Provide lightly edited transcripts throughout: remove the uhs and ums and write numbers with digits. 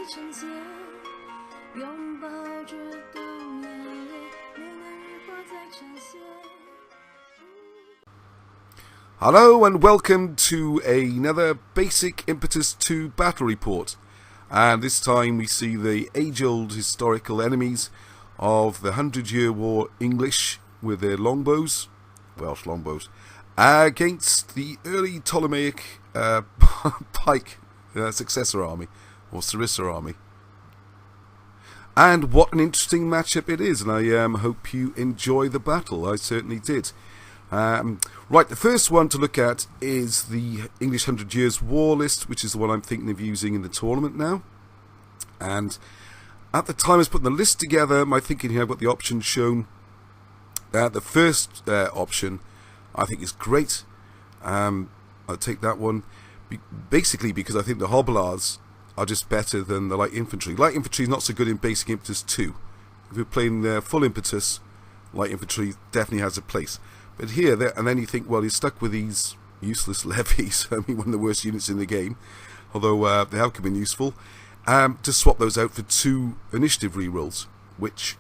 呈现，拥抱着冬眼泪，恋爱日活在呈现。Hello and welcome to another Basic Impetus 2 battle report, and this time we see the age-old historical enemies of the 100-Year War English with their longbows, Welsh longbows, against the early Ptolemaic pike successor army, or Sarissa army. And what an interesting matchup it is, and I hope you enjoy the battle. I certainly did. Right, the first one to look at is the English 100 Years War list, which is the one I'm thinking of using in the tournament now. And at the time I was putting the list together, my thinking here, I've got the options shown. The first option I think is great. I'll take that one, basically because I think the Hobblars are just better than the light infantry. Light infantry is not so good in Basic Impetus 2. If you're playing full impetus, light infantry definitely has a place. But here, there, and then you think, well, you're stuck with these useless levies. I mean, one of the worst units in the game, although they have been useful. To swap those out for 2 initiative rerolls, which,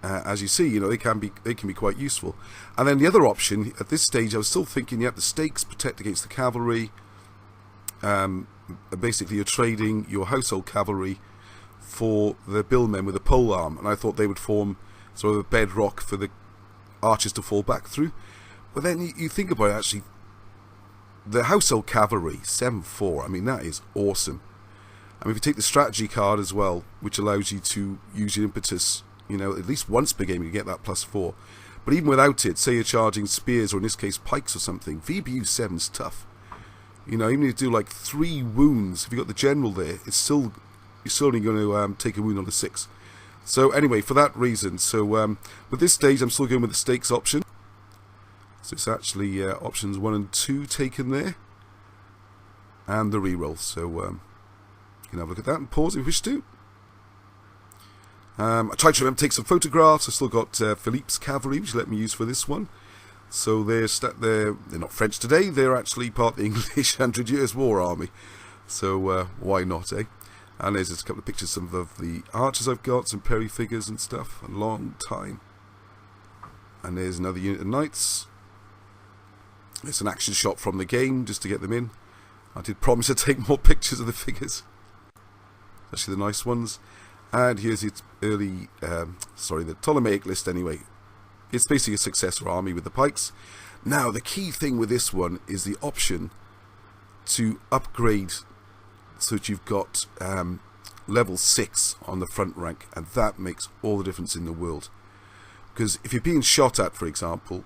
as you see, they can be quite useful. And then the other option at this stage, I was still thinking, you have the stakes, protect against the cavalry. Basically, you're trading your household cavalry for the billmen with a pole arm, and I thought they would form sort of a bedrock for the archers to fall back through. But then you think about it, actually, the household cavalry 7-4. I mean, that is awesome. I mean, if you take the strategy card as well, which allows you to use your impetus, at least once per game you get that +4. But even without it, say you're charging spears, or in this case pikes or something, VBU 7's tough. Even if you do like 3 wounds, if you've got the general there, you're still only going to take a wound on the 6. So anyway, for that reason, with this stage I'm still going with the stakes option. So it's actually options 1 and 2 taken there, and the reroll. So you can have a look at that and pause if you wish to. I tried to remember to take some photographs. I still got Philippe's cavalry, which let me use for this one. So they're not French today. They're actually part of the English 100 Years War army. So why not, eh? And there's just a couple of pictures of the archers I've got, some Perry figures and stuff. A long time. And there's another unit of knights. It's an action shot from the game, just to get them in. I did promise to take more pictures of the figures, especially the nice ones. And here's its early, the Ptolemaic list anyway. It's basically a successor army with the pikes. Now, the key thing with this one is the option to upgrade so that you've got level 6 on the front rank, and that makes all the difference in the world. Because if you're being shot at, for example,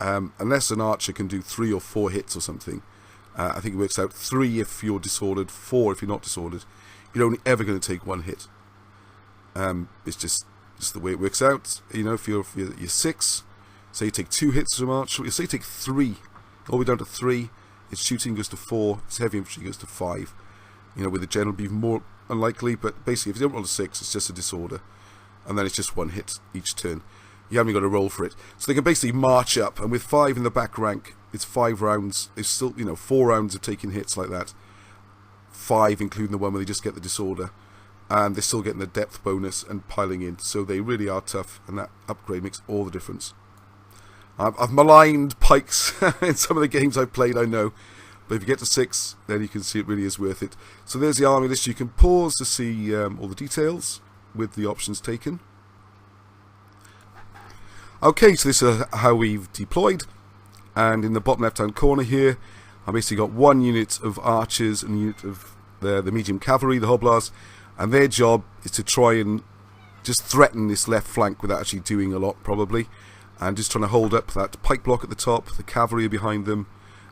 unless an archer can do 3 or 4 hits or something, I think it works out 3 if you're disordered, 4 if you're not disordered, you're only ever going to take 1 hit. It's just the way it works out. If you're 6, say you take 2 hits from archer, say you take 3, all the way down to 3, its shooting goes to 4, its heavy infantry goes to 5. With the general be more unlikely, but basically if you don't roll a 6, it's just a disorder, and then it's just 1 hit each turn. You haven't got to roll for it. So they can basically march up, and with 5 in the back rank, it's 5 rounds. It's still, 4 rounds of taking hits like that. 5 including the one where they just get the disorder. And they're still getting the depth bonus and piling in. So they really are tough, and that upgrade makes all the difference. I've maligned pikes in some of the games I've played, I know. But if you get to 6, then you can see it really is worth it. So there's the army list. You can pause to see all the details with the options taken. Okay, so this is how we've deployed, and in the bottom left hand corner here I basically got 1 unit of archers and a unit of the medium cavalry, the Hobblars, and their job is to try and just threaten this left flank without actually doing a lot probably, and just trying to hold up that pike block at the top, the cavalry behind them,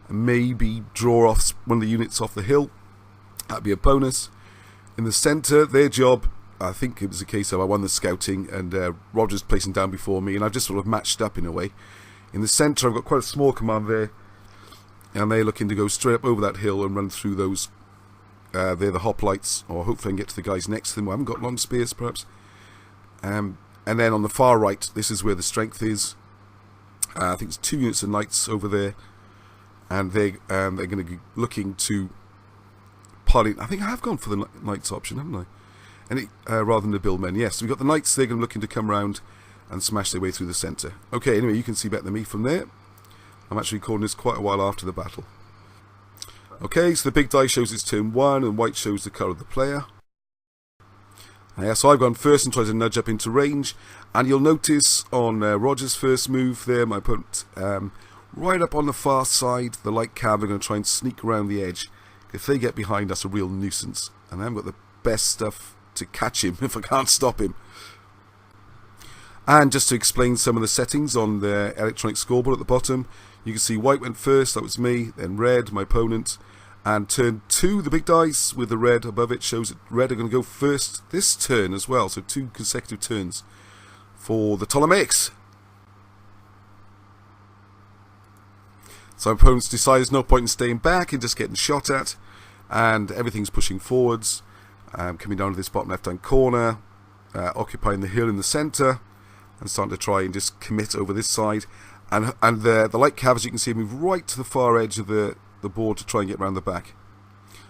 and maybe draw off one of the units off the hill. That'd be a bonus. In the centre, their job, I think it was a case of I won the scouting and Roger's placing down before me, and I've just sort of matched up in a way. In the centre I've got quite a small command there, and they're looking to go straight up over that hill and run through those, they're the hoplites, or hopefully I can get to the guys next to them who haven't got long spears perhaps. And then on the far right, this is where the strength is. I think it's 2 units of knights over there, and they're going to be looking to pile in. I think I have gone for the knights option, haven't I? rather than the billmen. Yes, we've got the knights. They're looking to come round and smash their way through the centre. Okay, anyway, you can see better than me from there. I'm actually recording this quite a while after the battle. Okay, so the big die shows it's turn 1, and white shows the colour of the player. So I've gone first and tried to nudge up into range, and you'll notice on Roger's first move there, my opponent, right up on the far side, the light cav are going to try and sneak around the edge. If they get behind, that's a real nuisance, and I haven't got the best stuff to catch him if I can't stop him. And just to explain some of the settings on the electronic scoreboard at the bottom, you can see white went first, that was me, then red, my opponent, and turn 2, the big dice with the red above it shows that red are going to go first this turn as well, so 2 consecutive turns for the Ptolemaics. So my opponent's decided there's no point in staying back and just getting shot at, and everything's pushing forwards, coming down to this bottom left hand corner, occupying the hill in the centre, and starting to try and just commit over this side. And the light cav, as you can see, move right to the far edge of the board to try and get round the back.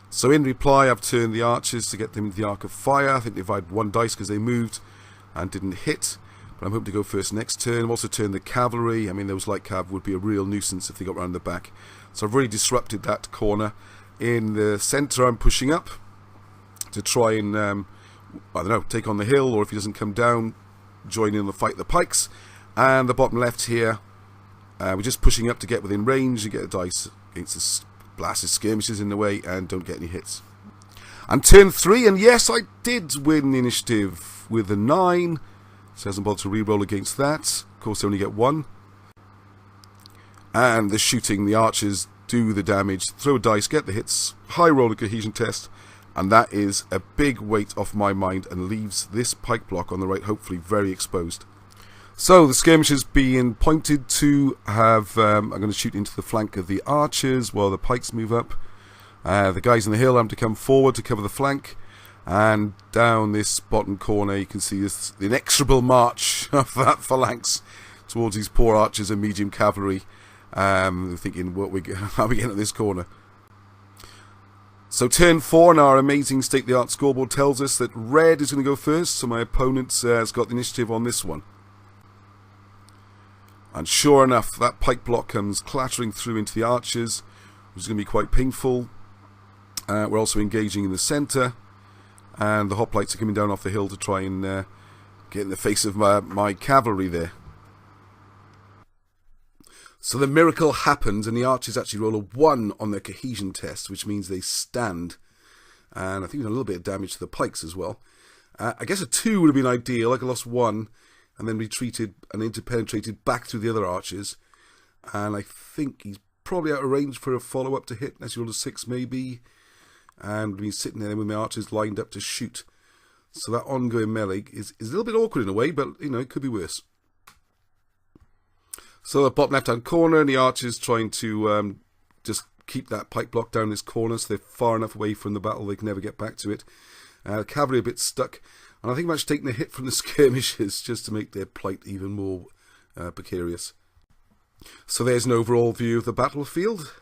So in reply, I've turned the archers to get them into the arc of fire. I think they've had 1 dice because they moved and didn't hit, but I'm hoping to go first next turn. I've also turned the cavalry. I mean, those light cav would be a real nuisance if they got round the back. So I've really disrupted that corner. In the centre, I'm pushing up to try and, I don't know, take on the hill, or if he doesn't come down, join in the fight the pikes. And the bottom left here, we're just pushing up to get within range and get a dice against the blasted skirmishes in the way and don't get any hits. And turn 3, and yes, I did win the initiative with a 9. So hasn't bothered to re-roll against that. Of course, they only get 1. And the shooting, the archers do the damage, throw a dice, get the hits, high roll a cohesion test, and that is a big weight off my mind and leaves this pike block on the right hopefully very exposed. So the skirmishers being pointed to have, I'm going to shoot into the flank of the archers while the pikes move up. The guys in the hill have to come forward to cover the flank, and down this bottom corner you can see this, the inexorable march of that phalanx towards these poor archers and medium cavalry. Thinking, how are we getting at this corner? So turn 4 in our amazing state-of-the-art scoreboard tells us that red is going to go first, so my opponent has got the initiative on this one. And sure enough, that pike block comes clattering through into the archers, which is going to be quite painful. We're also engaging in the centre, and the hoplites are coming down off the hill to try and get in the face of my cavalry there. So the miracle happened, and the archers actually roll a 1 on their cohesion test, which means they stand. And I think a little bit of damage to the pikes as well. I guess a 2 would have been ideal. Like I lost 1, and then retreated and interpenetrated back through the other archers. And I think he's probably out of range for a follow-up to hit, unless you rolled a 6 maybe. And been sitting there with my archers lined up to shoot. So that ongoing melee is a little bit awkward in a way, but you know, it could be worse. So the bottom left-hand corner, and the archers trying to just keep that pike block down this corner, so they're far enough away from the battle they can never get back to it. The cavalry a bit stuck, and I think I'm actually taking a hit from the skirmishers just to make their plight even more precarious. So there's an overall view of the battlefield.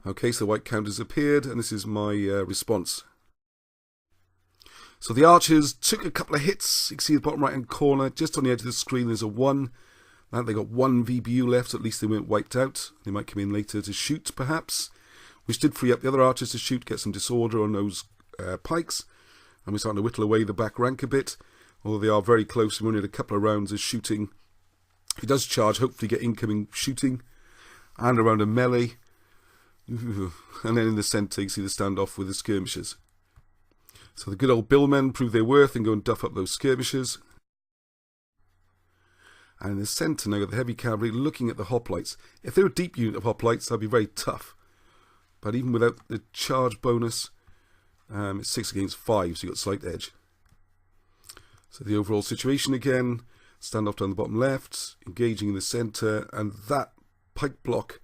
Okay, so the white counters appeared, and this is my response. So the archers took a couple of hits. You can see the bottom right hand corner, just on the edge of the screen, there's a 1. Now they got 1 VBU left, at least they weren't wiped out. They might come in later to shoot, perhaps. Which did free up the other archers to shoot, get some disorder on those pikes. And we're starting to whittle away the back rank a bit. Although they are very close, we only had a couple of rounds of shooting. If he does charge, hopefully get incoming shooting. And around a melee. And then in the centre, you see the standoff with the skirmishers. So the good old billmen prove their worth and go and duff up those skirmishers. And in the centre now, got the heavy cavalry looking at the hoplites. If they're a deep unit of hoplites, that'd be very tough. But even without the charge bonus, it's 6 against 5, so you've got slight edge. So the overall situation again, standoff down the bottom left, engaging in the centre, and that pike block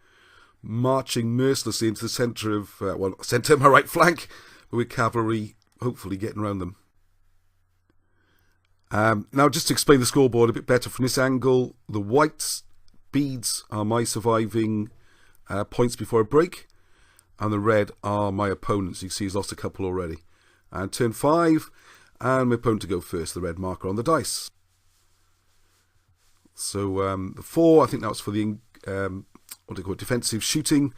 marching mercilessly into the centre of, centre of my right flank, with cavalry hopefully getting around them. Now just to explain the scoreboard a bit better from this angle, the white beads are my surviving points before a break, and the red are my opponents. You can see he's lost a couple already. And turn 5, and my opponent to go first, the red marker on the dice. So the 4, I think that was for the what do you call it, defensive shooting.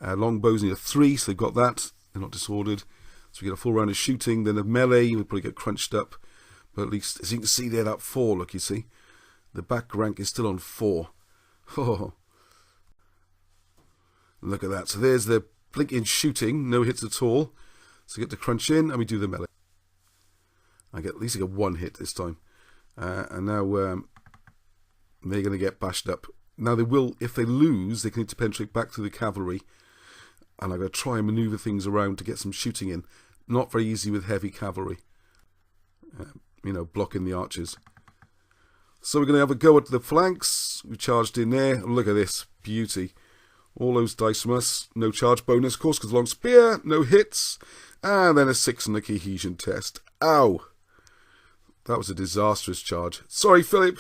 Longbows need a 3, so they've got that. They're not disordered. So we get a full round of shooting. Then the melee, we'll probably get crunched up. But at least, as you can see there, that 4, look, you see. The back rank is still on 4. Oh. Look at that. So there's the blinking shooting, no hits at all. So we get to crunch in, and we do the melee. At least I get 1 hit this time. And now they're going to get bashed up. Now they will, if they lose, they can need to penetrate back through the cavalry. And I'm going to try and manoeuvre things around to get some shooting in. Not very easy with heavy cavalry. Blocking the archers. So we're going to have a go at the flanks. We charged in there. Look at this. Beauty. All those dice from us. No charge bonus, of course, because long spear. No hits. And then a 6 on the cohesion test. Ow. That was a disastrous charge. Sorry, Philip.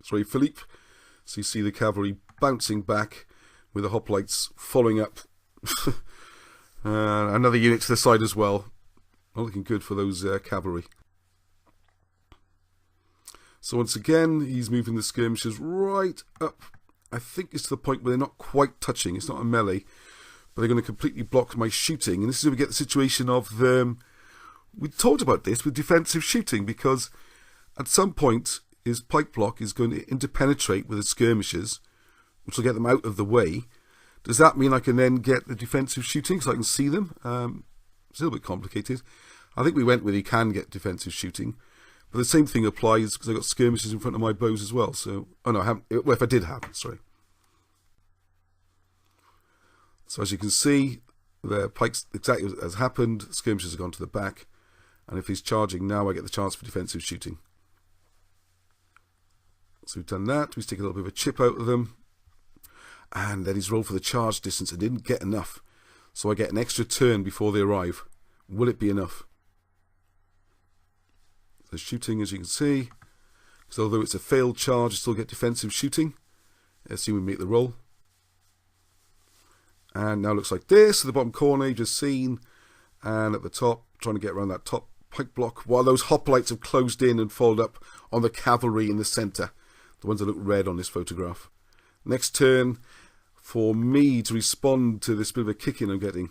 So you see the cavalry bouncing back with the hoplites following up. Another unit to the side as well. Not looking good for those cavalry. So once again, he's moving the skirmishers right up. I think it's to the point where they're not quite touching. It's not a melee. But they're going to completely block my shooting. And this is where we get the situation of we talked about this with defensive shooting, because at some point his pike block is going to interpenetrate with the skirmishers, which will get them out of the way. Does that mean I can then get the defensive shooting so I can see them? It's a little bit complicated. I think we went with he can get defensive shooting, but the same thing applies because I've got skirmishers in front of my bows as well. So, oh no, I haven't. Well, if I did have, sorry. So as you can see, the pikes exactly as happened. Skirmishers have gone to the back, and if he's charging now, I get the chance for defensive shooting. So we've done that. We stick a little bit of a chip out of them. And then he's rolled for the charge distance and didn't get enough. So I get an extra turn before they arrive. Will it be enough? The shooting, as you can see. So although it's a failed charge, I still get defensive shooting. Let's see when we make the roll. And now it looks like this. At the bottom corner, you've just seen. And at the top, trying to get around that top pike block. While those hoplites have closed in and followed up on the cavalry in the centre. The ones that look red on this photograph. Next turn for me to respond to this bit of a kicking I'm getting.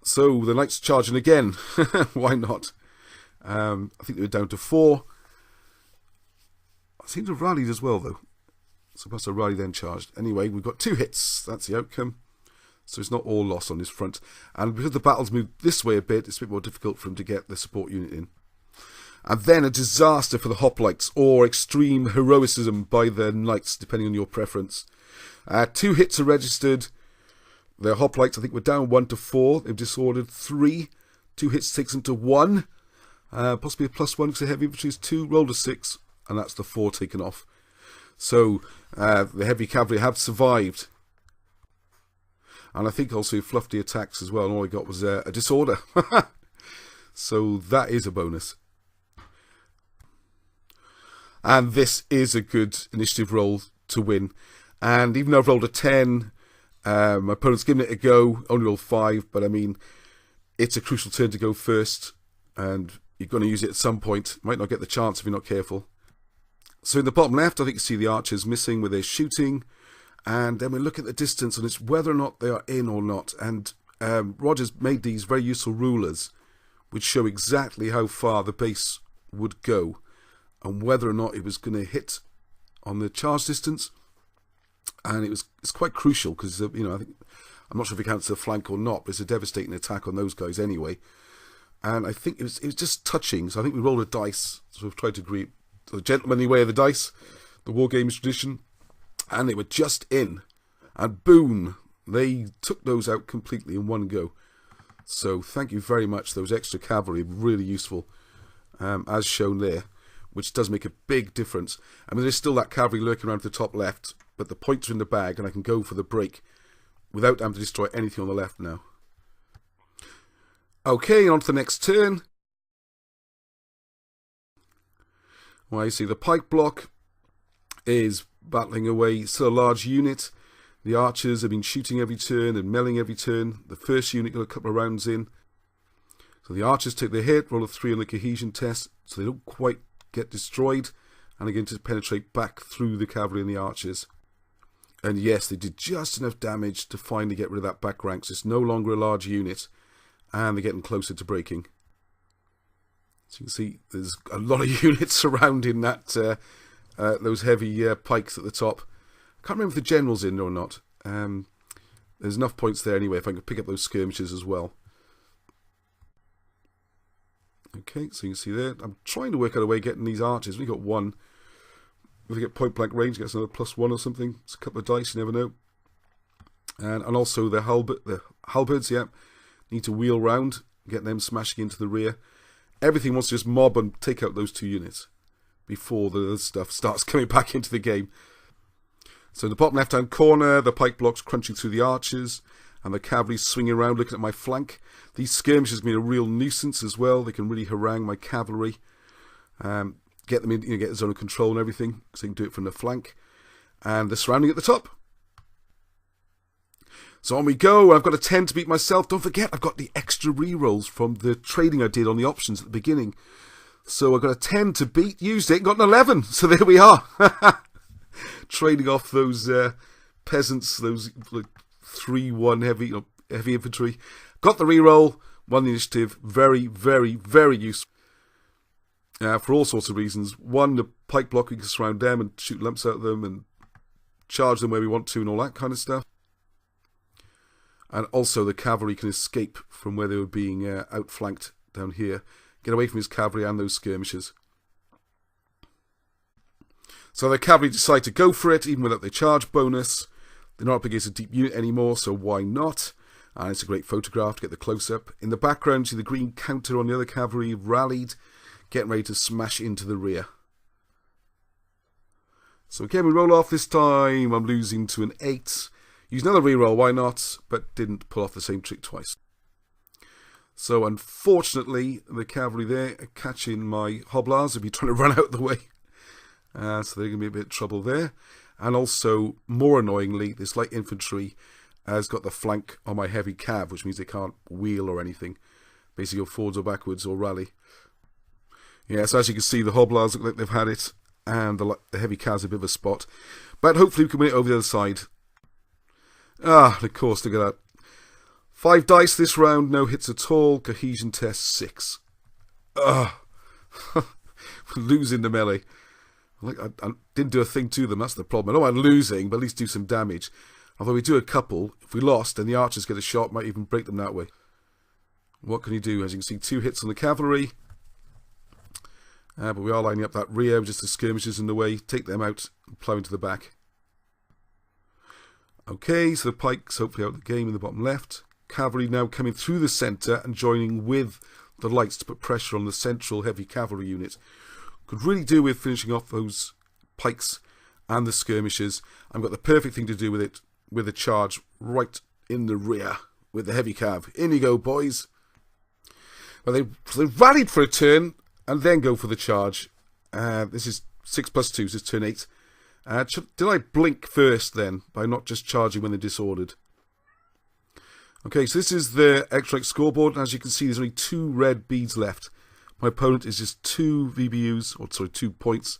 So the knights charging again. Why not? I think they were down to 4. I seem to have rallied as well though. So perhaps I rally then charged. Anyway, we've got 2 hits. That's the outcome. So it's not all lost on this front. And because the battle's moved this way a bit, it's a bit more difficult for him to get the support unit in. And then a disaster for the hoplites, or extreme heroicism by the knights, depending on your preference. 2 hits are registered. The hoplites, I think, were down 1 to 4. They've disordered 3. 2 hits takes them to 1. Possibly a +1 because the heavy infantry is 2. Rolled a 6, and that's the 4 taken off. So the heavy cavalry have survived. And I think also fluffed the attacks as well, and all I got was a disorder. So that is a bonus. And this is a good initiative roll to win. And even though I've rolled a 10, my opponent's given it a go, only rolled 5, but I mean, it's a crucial turn to go first, and you're going to use it at some point. Might not get the chance if you're not careful. So in the bottom left, I think you see the archers missing with their shooting, and then we look at the distance, and it's whether or not they are in or not. And Roger's made these very useful rulers, which show exactly how far the base would go, and whether or not it was going to hit on the charge distance. And it's quite crucial because I think, I'm not sure if it counts as a flank or not, but it's a devastating attack on those guys anyway. And I think it was just touching. So I think we rolled a dice. So we've tried to agree the gentlemanly way of the dice, the war games tradition, and they were just in, and boom, they took those out completely in one go. So thank you very much. Those extra cavalry, really useful, as shown there, which does make a big difference. I mean, there's still that cavalry lurking around the top left, but the points are in the bag, and I can go for the break without having to destroy anything on the left now. Okay, on to the next turn. Well, you see the pike block is battling away. Still a large unit. The archers have been shooting every turn and melling every turn. The first unit got a couple of rounds in. So the archers take their hit, roll a 3 on the cohesion test, so they don't quite get destroyed, and again to penetrate back through the cavalry and the archers. And yes, they did just enough damage to finally get rid of that back rank, so it's no longer a large unit, and they're getting closer to breaking. So you can see there's a lot of units surrounding that those heavy pikes at the top. I can't remember if the general's in or not. There's enough points there anyway if I can pick up those skirmishes as well. Okay, so you can see there. I'm trying to work out a way of getting these archers. We've got one. If we get point blank range, it gets another +1 or something. It's a couple of dice, you never know. And also the halberds, yeah, need to wheel round, get them smashing into the rear. Everything wants to just mob and take out those 2 units before the other stuff starts coming back into the game. So in the bottom left-hand corner, the pike blocks crunching through the archers, and the cavalry swinging around looking at my flank. These skirmishes have been a real nuisance as well. They can really harangue my cavalry, get them in, get the zone of control and everything, so they can do it from the flank. And they're surrounding at the top. So on we go. I've got a 10 to beat myself. Don't forget, I've got the extra rerolls from the trading I did on the options at the beginning. So I've got a 10 to beat, used it, and got an 11. So there we are. Trading off those peasants, those like 3-1 heavy infantry. Got the reroll, won the initiative. Very, very, very useful. For all sorts of reasons. One, the pike block, we can surround them and shoot lumps at them and charge them where we want to and all that kind of stuff. And also the cavalry can escape from where they were being outflanked down here. Get away from his cavalry and those skirmishers. So the cavalry decide to go for it, even without their charge bonus. They're not up against a deep unit anymore, so why not? And it's a great photograph to get the close-up. In the background, you see the green counter on the other cavalry rallied, getting ready to smash into the rear. So again, we roll off this time. I'm losing to an 8. Use another reroll, why not? But didn't pull off the same trick twice. So unfortunately, the cavalry there are catching my hobblars. They'll be trying to run out of the way. So they're going to be a bit of trouble there. And also, more annoyingly, this light infantry has got the flank on my heavy cav, which means they can't wheel or anything. Basically go forwards or backwards or rally. Yeah, so as you can see, the hobblars look like they've had it. And the heavy cav's a bit of a spot. But hopefully we can win it over the other side. Ah, of course, look at that. 5 dice this round, no hits at all. Cohesion test 6. Ah, losing the melee. I didn't do a thing to them, that's the problem. I know I'm losing, but at least do some damage. Although we do a couple, if we lost, then the archers get a shot, might even break them that way. What can you do? As you can see, 2 hits on the cavalry. But we are lining up that rear, just the skirmishers in the way. Take them out and plough into the back. Okay, so the pikes hopefully out of the game in the bottom left. Cavalry now coming through the centre and joining with the lights to put pressure on the central heavy cavalry unit. Could really do with finishing off those pikes and the skirmishers. I've got the perfect thing to do with it, with a charge right in the rear with the heavy cav. In you go, boys. Well, they rallied for a turn and then go for the charge. This is 6 + 2, so it's turn 8. Did I blink first then, by not just charging when they're disordered? Okay, so this is the X-Rank scoreboard, and as you can see, there's only 2 red beads left. My opponent is just 2 VBUs, or sorry, 2 points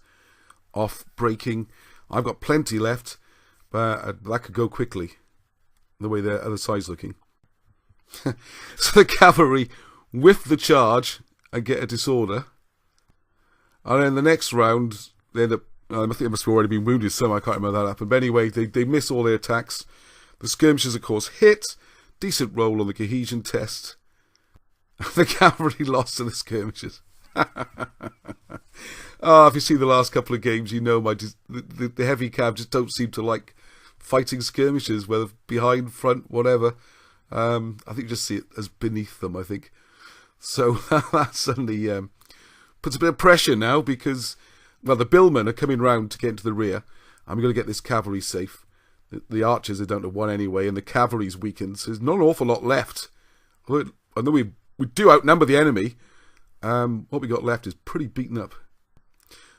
off breaking. I've got plenty left, but that could go quickly, the way the other side's looking. So the cavalry whiff the charge and get a disorder. And then the next round, they end up, I think they must have already been wounded, so I can't remember that happened. But anyway, they miss all their attacks. The skirmishers, of course, hit. Decent roll on the cohesion test. The cavalry lost to the skirmishers. If you see the last couple of games, you know the heavy cav just don't seem to like fighting skirmishers, whether behind, front, whatever. I think you just see it as beneath them, I think. So that suddenly puts a bit of pressure now because, well, the billmen are coming round to get into the rear. I'm going to get this cavalry safe. The archers are down to 1 anyway, and the cavalry's weakened, so there's not an awful lot left. I know we do outnumber the enemy. What we got left is pretty beaten up.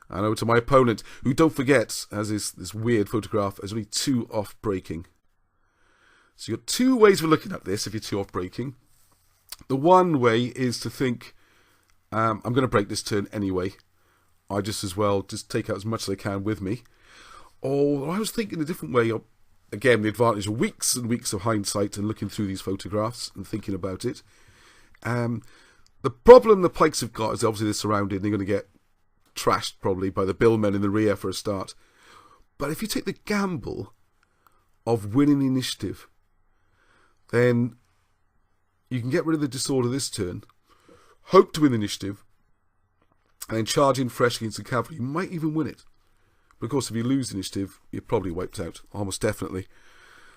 I know to my opponent, who, don't forget, has this weird photograph, has only 2 off breaking. So you've got two ways of looking at this if you're 2 off breaking. The one way is to think, I'm going to break this turn anyway. I just as well just take out as much as I can with me. Or I was thinking a different way. Again, the advantage of weeks and weeks of hindsight and looking through these photographs and thinking about it. The problem the Pikes have got is obviously they're surrounded. They're going to get trashed probably by the billmen in the rear for a start. But if you take the gamble of winning the initiative, then you can get rid of the disorder this turn, hope to win the initiative, and then charge in fresh against the cavalry. You might even win it. But of course, if you lose the initiative, you're probably wiped out, almost definitely.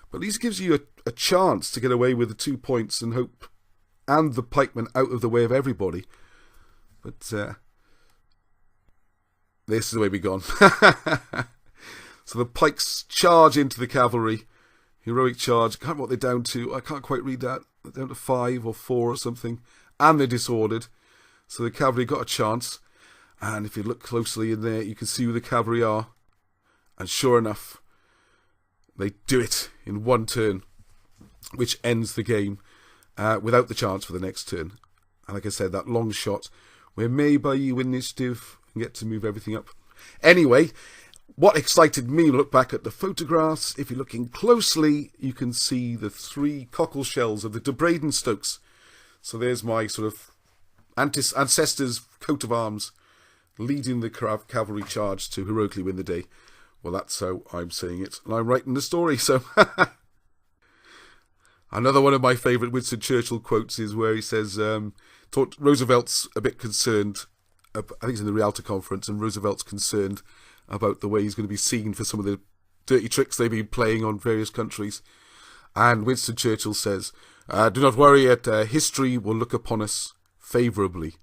But at least it gives you a chance to get away with the 2 points and hope, and the pikemen out of the way of everybody. But this is the way we've gone. So the pikes charge into the cavalry. Heroic charge. Can't remember what they're down to. I can't quite read that. They're down to 5 or 4 or something. And they're disordered. So the cavalry got a chance. And if you look closely in there, you can see who the cavalry are. And sure enough, they do it in 1 turn, which ends the game without the chance for the next turn. And like I said, that long shot where maybe you win initiative and get to move everything up. Anyway, what excited me, look back at the photographs. If you're looking closely, you can see the 3 cockle shells of the de Bradenstokes. So there's my sort of ancestors' coat of arms leading the cavalry charge to heroically win the day. Well, that's how I'm saying it. And I'm writing the story, so... Another one of my favourite Winston Churchill quotes is where he says, Roosevelt's a bit concerned, I think it's in the Rialto conference, and Roosevelt's concerned about the way he's going to be seen for some of the dirty tricks they've been playing on various countries. And Winston Churchill says, do not worry, history will look upon us favourably.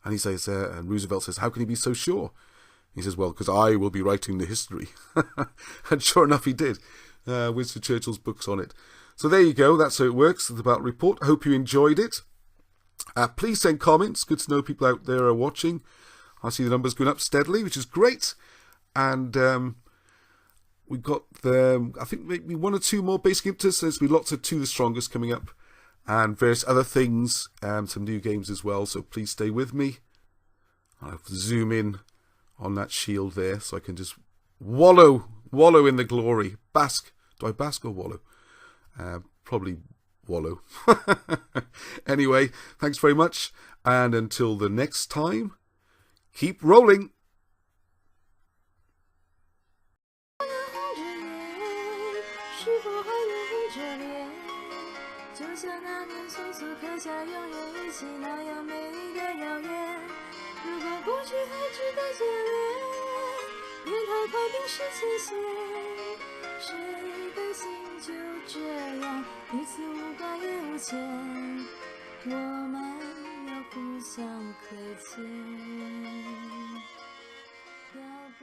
And he says, and Roosevelt says, how can he be so sure? He says, well, because I will be writing the history. And sure enough, he did. Winston Churchill's book's on it. So there you go, that's how it works, the battle report. I hope you enjoyed it. Please send comments. Good to know people out there are watching. I see the numbers going up steadily, which is great. And we've got, I think, maybe 1 or 2 more Basic Impetus. There's going to be lots of 2 the Strongest coming up. And various other things, some new games as well. So please stay with me. I'll have to zoom in on that shield there so I can just wallow in the glory. Bask. Do I bask or wallow? Probably wallow. Anyway, thanks very much. And until the next time, keep rolling.谁的心就这样彼此无挂也无牵，我们要互相亏欠，要不